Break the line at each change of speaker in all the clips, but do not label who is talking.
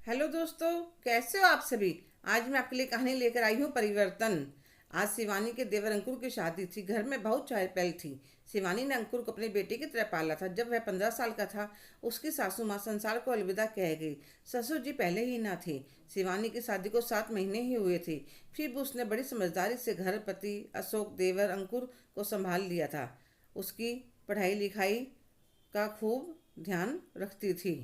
Hello दोस्तों, कैसे हो आप सभी। आज मैं आपके लिए कहानी लेकर आई हूँ परिवर्तन। आज शिवानी के देवर अंकुर की शादी थी। घर में बहुत चहल पहल थी। शिवानी ने अंकुर को अपने बेटे की तरह पाला था। जब वह 15 साल का था, उसकी सासू माँ संसार को अलविदा कह गई। ससुर जी पहले ही ना थे। शिवानी की शादी को 7 महीने ही हुए थे। फिर भी उसने बड़ी समझदारी से घर, पति अशोक, देवर अंकुर को संभाल लिया था। उसकी पढ़ाई लिखाई का खूब ध्यान रखती थी।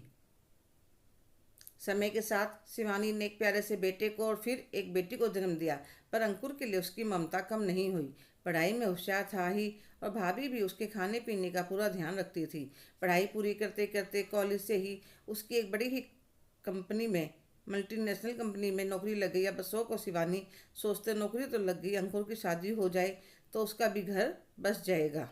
समय के साथ शिवानी ने एक प्यारे से बेटे को और फिर एक बेटी को जन्म दिया। पर अंकुर के लिए उसकी ममता कम नहीं हुई। पढ़ाई में होशियार था ही, और भाभी भी उसके खाने पीने का पूरा ध्यान रखती थी। पढ़ाई पूरी करते करते कॉलेज से ही उसकी एक बड़ी ही कंपनी में, मल्टीनेशनल कंपनी में नौकरी लग गई। अब अशोक और शिवानी सोचते नौकरी तो लग गई, अंकुर की शादी हो जाए तो उसका भी घर बस जाएगा।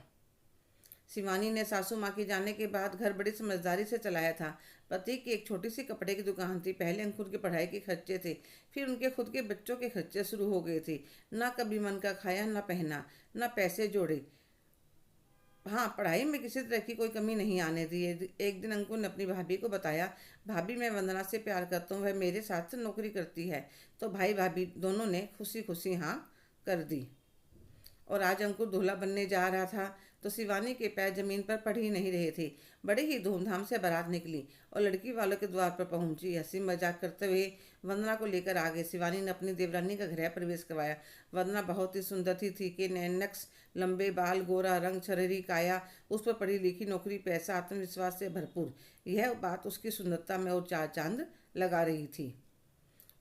शिवानी ने सासू माँ के जाने के बाद घर बड़ी समझदारी से चलाया था। पति की एक छोटी सी कपड़े की दुकान थी। पहले अंकुर की पढ़ाई के खर्चे थे, फिर उनके खुद के बच्चों के खर्चे शुरू हो गए थे। ना कभी मन का खाया, ना पहना, ना पैसे जोड़े। हाँ, पढ़ाई में किसी तरह की कोई कमी नहीं आने दी। एक दिन अंकुर ने अपनी भाभी को बताया, भाभी मैं वंदना से प्यार करता हूँ, वह मेरे साथ से नौकरी करती है। तो भाई भाभी दोनों ने खुशी खुशी हाँ कर दी। और आज अंकुर दूल्हा बनने जा रहा था, तो शिवानी के पैर जमीन पर पड़ ही नहीं रहे थे। बड़े ही धूमधाम से बारात निकली और लड़की वालों के द्वार पर पहुंची। हंसी मजाक करते हुए वंदना को लेकर आ गए। शिवानी ने अपनी देवरानी का गृह प्रवेश करवाया। वंदना बहुत ही सुंदर थी कि नैनक्स, लंबे बाल, गोरा रंग, छरहरी काया, उस पर पढ़ी लिखी, नौकरी, पैसा, आत्मविश्वास से भरपूर। यह बात उसकी सुंदरता में और चार चांद लगा रही थी।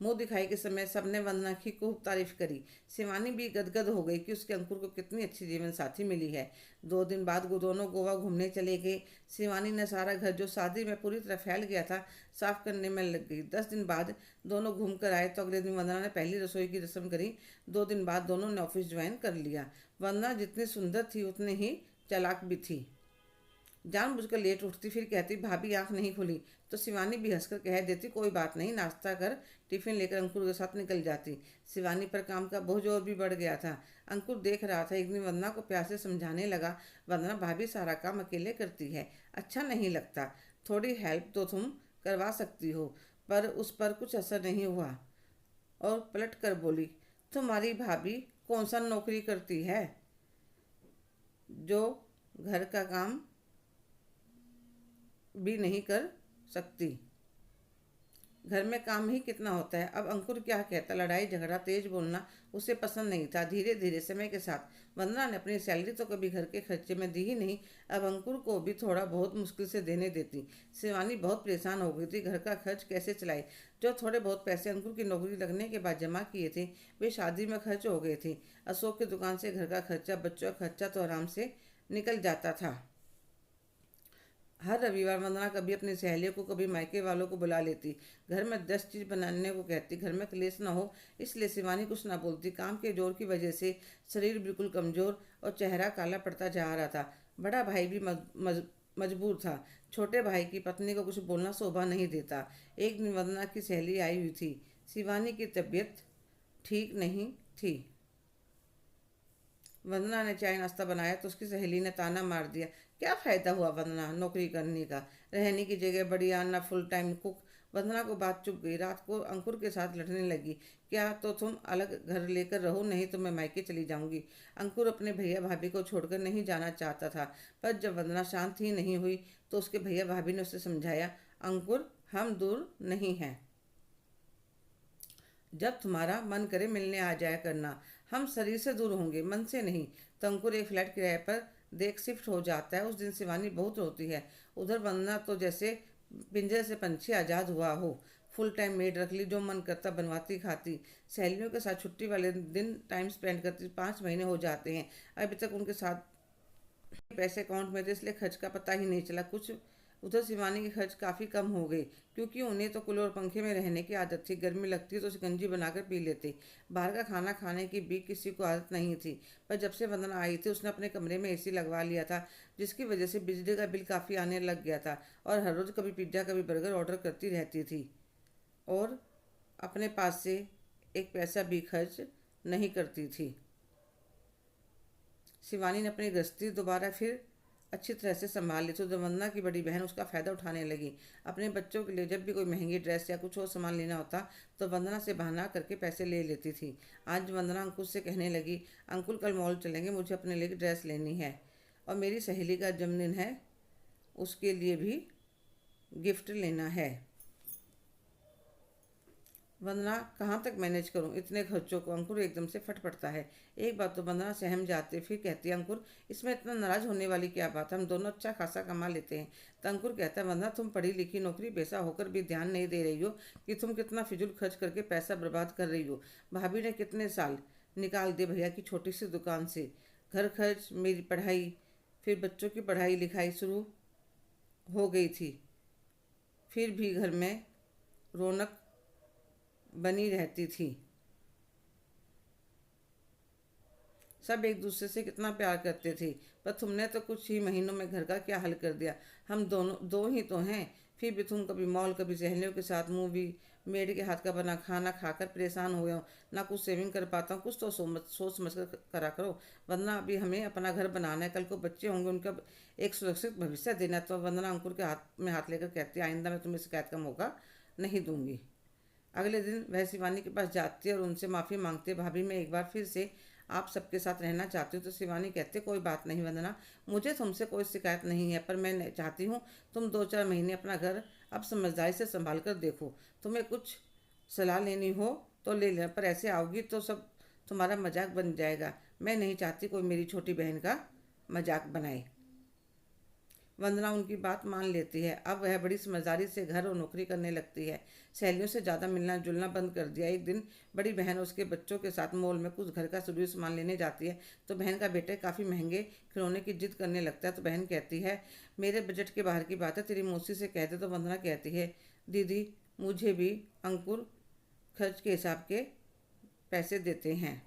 मुंह दिखाई के समय सबने वंदना की खूब तारीफ करी। शिवानी भी गदगद हो गई कि उसके अंकुर को कितनी अच्छी जीवन साथी मिली है। 2 दिन बाद वो दोनों गोवा घूमने चले गए। शिवानी ने सारा घर, जो शादी में पूरी तरह फैल गया था, साफ करने में लग गई। 10 दिन बाद दोनों घूम कर आए तो अगले दिन वंदना ने पहली रसोई की रस्म करी। 2 दिन बाद दोनों ने ऑफिस ज्वाइन कर लिया। वंदना जितनी सुंदर थी उतनी ही चालाक भी थी। जानबूझकर लेट उठती, फिर कहती भाभी आंख नहीं खुली, तो शिवानी भी हंसकर कह देती कोई बात नहीं, नाश्ता कर। टिफिन लेकर अंकुर के साथ निकल जाती। शिवानी पर काम का बोझ और भी बढ़ गया था। अंकुर देख रहा था। एक दिन वंदना को प्यार से समझाने लगा, वंदना भाभी सारा काम अकेले करती है, अच्छा नहीं लगता। थोड़ी हेल्प तो तुम करवा सकती हो। पर उस पर कुछ असर नहीं हुआ और पलट कर बोली, तुम्हारी भाभी कौन सा नौकरी करती है जो घर का काम भी नहीं कर सकती। घर में काम ही कितना होता है। अब अंकुर क्या कहता, लड़ाई झगड़ा तेज बोलना उसे पसंद नहीं था। धीरे धीरे समय के साथ वंदना ने अपनी सैलरी तो कभी घर के खर्चे में दी ही नहीं, अब अंकुर को भी थोड़ा बहुत मुश्किल से देने देती। शिवानी बहुत परेशान हो गई थी, घर का खर्च कैसे चलाए। जो थोड़े बहुत पैसे अंकुर की नौकरी लगने के बाद जमा किए थे, वे शादी में खर्च हो गए थे। अशोक की दुकान से घर का खर्चा, बच्चों का खर्चा तो आराम से निकल जाता था। हर रविवार वंदना कभी अपनी सहेलियों को, कभी मायके वालों को बुला लेती। घर में 10 चीज बनाने को कहती, घर में क्लेश न हो इसलिए शिवानी कुछ ना बोलती। काम के जोर की वजह से शरीर बिल्कुल कमजोर और चेहरा काला पड़ता जा रहा था। बड़ा भाई भी मजबूर था। छोटे भाई की पत्नी को कुछ बोलना शोभा नहीं देता। एक दिन वंदना की सहेली आई हुई थी। शिवानी की तबीयत ठीक नहीं थी। वंदना ने चाय नाश्ता बनाया तो उसकी सहेली ने ताना मार दिया, क्या फ़ायदा हुआ वंदना नौकरी करने का, रहने की जगह बढ़िया ना फुल टाइम कुक। वंदना को बात चुप गई। रात को अंकुर के साथ लड़ने लगी, क्या तो तुम अलग घर लेकर रहो, नहीं तो मैं मायके चली जाऊंगी। अंकुर अपने भैया भाभी को छोड़कर नहीं जाना चाहता था। पर जब वंदना शांत ही नहीं हुई तो उसके भैया भाभी ने उसे समझाया, अंकुर हम दूर नहीं हैं, जब तुम्हारा मन करे मिलने आ जाया करना। हम शरीर से दूर होंगे, मन से नहीं। तो अंकुर एक फ्लैट किराए पर देख शिफ्ट हो जाता है। उस दिन शिवानी बहुत रोती है। उधर वंदना तो जैसे पिंजरे से पंछी आज़ाद हुआ हो। फुल टाइम मेड रख ली, जो मन करता बनवाती खाती। सहेलियों के साथ छुट्टी वाले दिन टाइम स्पेंड करती। 5 महीने हो जाते हैं, अभी तक उनके साथ पैसे अकाउंट में थे, इसलिए खर्च का पता ही नहीं चला कुछ। उधर शिवानी के खर्च काफ़ी कम हो गए, क्योंकि उन्हें तो कूलर और पंखे में रहने की आदत थी। गर्मी लगती तो शिकंजी बनाकर पी लेते। बाहर का खाना खाने की भी किसी को आदत नहीं थी। पर जब से वंदना आई थी उसने अपने कमरे में एसी लगवा लिया था, जिसकी वजह से बिजली का बिल काफ़ी आने लग गया था। और हर रोज़ कभी पिज्ज़ा कभी बर्गर ऑर्डर करती रहती थी, और अपने पास से एक पैसा भी खर्च नहीं करती थी। शिवानी ने अपनी गृहस्थी दोबारा फिर अच्छी तरह से संभाल ली। तो वंदना की बड़ी बहन उसका फ़ायदा उठाने लगी। अपने बच्चों के लिए जब भी कोई महंगी ड्रेस या कुछ और सामान लेना होता तो वंदना से बहाना करके पैसे ले लेती थी। आज वंदना अंकुर से कहने लगी, अंकुल कल मॉल चलेंगे, मुझे अपने लिए ड्रेस लेनी है और मेरी सहेली का जन्मदिन है, उसके लिए भी गिफ्ट लेना है। वंदना कहाँ तक मैनेज करूँ इतने खर्चों को? अंकुर एकदम से फट पड़ता है। एक बार तो वंदना सहम जाती, फिर कहती है, अंकुर इसमें इतना नाराज होने वाली क्या बात, हम दोनों अच्छा खासा कमा लेते हैं। तो अंकुर कहता है, वंदना तुम पढ़ी लिखी नौकरी पेशा होकर भी ध्यान नहीं दे रही हो कि तुम कितना फिजूल खर्च करके पैसा बर्बाद कर रही हो। भाभी ने कितने साल निकाल दिए भैया की छोटी सी दुकान से, घर खर्च, मेरी पढ़ाई, फिर बच्चों की पढ़ाई लिखाई शुरू हो गई थी, फिर भी घर में रौनक बनी रहती थी। सब एक दूसरे से कितना प्यार करते थे, पर तुमने तो कुछ ही महीनों में घर का क्या हल कर दिया। हम दोनों दो ही तो हैं, फिर भी तुम कभी मॉल, कभी सहेलियों के साथ मूवी, मेड के हाथ का बना खाना खाकर परेशान हो गया हूँ। ना कुछ सेविंग कर पाता हूँ, कुछ तो सोच समझ कर करा करो। वरना अभी हमें अपना घर बनाना है, कल को बच्चे होंगे, उनका एक सुरक्षित भविष्य देना है। तो वंदना अंकुर के हाथ में हाथ लेकर कहती है, आइंदा मैं तुम्हें शिकायत का मौका नहीं दूंगी। अगले दिन वह शिवानी के पास जाती है और उनसे माफ़ी मांगती है, भाभी मैं एक बार फिर से आप सबके साथ रहना चाहती हूँ। तो शिवानी कहते, कोई बात नहीं वंदना, मुझे तुमसे कोई शिकायत नहीं है, पर मैं चाहती हूँ तुम 2-4 महीने अपना घर अब समझदारी से संभाल कर देखो। तुम्हें कुछ सलाह लेनी हो तो ले लेना, पर ऐसे आओगी तो सब तुम्हारा मजाक बन जाएगा। मैं नहीं चाहती कोई मेरी छोटी बहन का मजाक बनाए। वंदना उनकी बात मान लेती है। अब वह बड़ी समझदारी से घर और नौकरी करने लगती है। सहेलियों से ज़्यादा मिलना जुलना बंद कर दिया। एक दिन बड़ी बहन उसके बच्चों के साथ मॉल में कुछ घर का जरूरी सामान लेने जाती है तो बहन का बेटा काफ़ी महंगे खिलौने की जिद करने लगता है। तो बहन कहती है, मेरे बजट के बाहर की बात है, तेरी मौसी से कह दे। तो वंदना कहती है, दीदी मुझे भी अंकुर खर्च के हिसाब के पैसे देते हैं।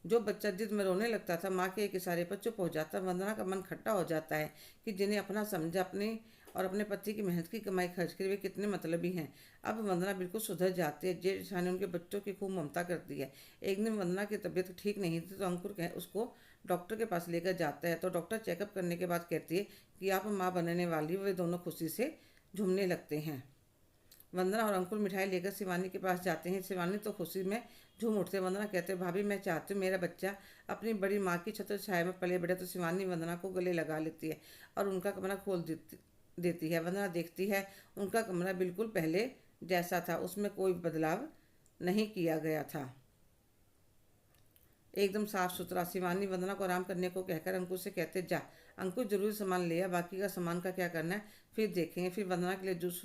जो बच्चा जिद में रोने लगता था, माँ के एक इशारे पर चुप हो जाता। वंदना का मन खट्टा हो जाता है कि जिन्हें अपना समझा, अपने और अपने पति की मेहनत की कमाई खर्च करे वे कितने मतलबी हैं। अब वंदना बिल्कुल सुधर जाती है। जेठानी उनके बच्चों की खूब ममता करती है। एक दिन वंदना की तबीयत ठीक नहीं थी तो अंकुर उसको डॉक्टर के पास लेकर जाता है। तो डॉक्टर चेकअप करने के बाद कहती है कि आप माँ बनने वाली हो। वे दोनों खुशी से झूमने लगते हैं। वंदना और अंकुर मिठाई लेकर शिवानी के पास जाते हैं। शिवानी तो खुशी में झूम उठते। वंदना कहते हैं, भाभी मैं चाहती हूँ मेरा बच्चा अपनी बड़ी माँ की छत्र छाया में पले बढ़े। तो शिवानी वंदना को गले लगा लेती है और उनका कमरा खोल देती है। वंदना देखती है उनका कमरा बिल्कुल पहले जैसा था, उसमें कोई बदलाव नहीं किया गया था, एकदम साफ सुथरा। शिवानी वंदना को आराम करने को कहकर अंकुर से कहते, जा अंकुर जरूरी सामान लिया, बाकी का सामान का क्या करना है फिर देखेंगे। फिर वंदना के लिए जूस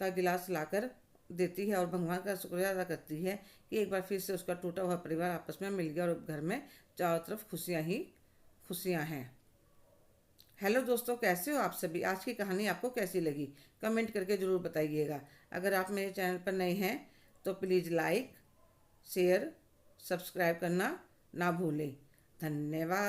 का गिलास लाकर देती है और भगवान का शुक्रिया अदा करती है कि एक बार फिर से उसका टूटा हुआ परिवार आपस में मिल गया और घर में चारों तरफ खुशियाँ ही खुशियाँ हैं। हेलो दोस्तों, कैसे हो आप सभी? आज की कहानी आपको कैसी लगी कमेंट करके ज़रूर बताइएगा। अगर आप मेरे चैनल पर नए हैं तो प्लीज़ लाइक, शेयर, सब्सक्राइब करना ना भूलें। धन्यवाद।